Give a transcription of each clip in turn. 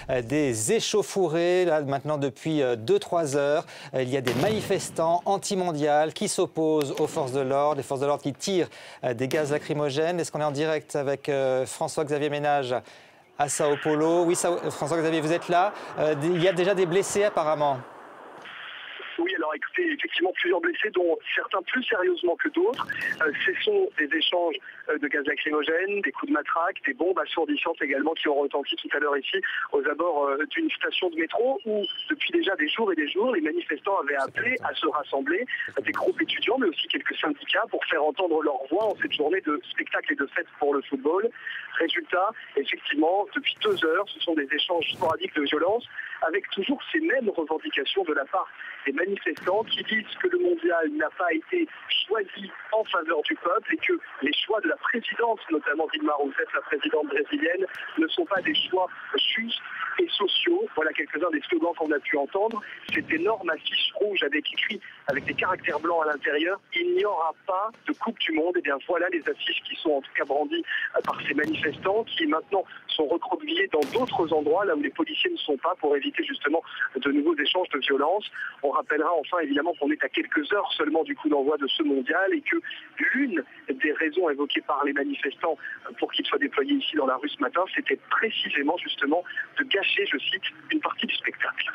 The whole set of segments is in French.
des échauffourées, là maintenant depuis 2-3 heures. Il y a des manifestants anti-mondial qui s'opposent aux forces de l'ordre, les forces de l'ordre qui tirent des gaz lacrymogènes. Est-ce qu'on est en direct avec François-Xavier Ménage à Sao Paulo? Oui, François-Xavier, vous êtes là. Il y a déjà des blessés apparemment. Oui, alors écoutez, effectivement plusieurs blessés, dont certains plus sérieusement que d'autres. Ce sont des échanges de gaz lacrymogène, des coups de matraque, des bombes assourdissantes également qui ont retenti tout à l'heure ici aux abords d'une station de métro où depuis déjà des jours et des jours, les manifestants avaient appelé à se rassembler, des groupes étudiants mais aussi quelques syndicats pour faire entendre leur voix en cette journée de spectacle et de fête pour le football. Résultat, effectivement, depuis 2 heures, ce sont des échanges sporadiques de violence avec toujours ces mêmes revendications de la part des manifestants qui disent que le mondial n'a pas été choisi en faveur du peuple et que les choix de la présidente, notamment Dilma Rousseff, la présidente brésilienne, ne sont pas des choix justes et sociaux. Voilà quelques-uns des slogans qu'on a pu entendre. Cette énorme affiche rouge avec écrit avec des caractères blancs à l'intérieur, il n'y aura pas de Coupe du Monde. Et bien voilà les affiches qui sont en tout cas brandies par ces manifestants qui maintenant sont recroquevillés dans d'autres endroits, là où les policiers ne sont pas, pour éviter justement de nouveaux échanges de violence. On rappellera enfin évidemment qu'on est à quelques heures seulement du coup d'envoi de ce mondial et que l'une des raisons évoquées par les manifestants pour qu'ils soient déployés ici dans la rue ce matin, c'était précisément justement de gâcher, je cite, une partie du spectacle.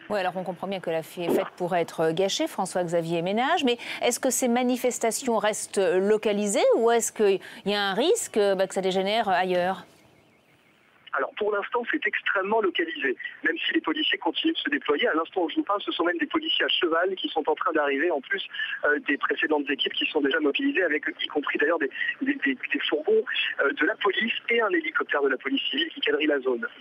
Oui, alors on comprend bien que la fête pourrait être gâchée, François-Xavier Ménage, mais est-ce que ces manifestations restent localisées ou est-ce qu'il y a un risque que ça dégénère ailleurs ? Alors pour l'instant, c'est extrêmement localisé, même si les policiers continuent de se déployer. À l'instant où je vous parle, ce sont même des policiers à cheval qui sont en train d'arriver, en plus des précédentes équipes qui sont déjà mobilisées, avec y compris d'ailleurs des fourgons de la police et un hélicoptère de la police civile qui quadrille la zone.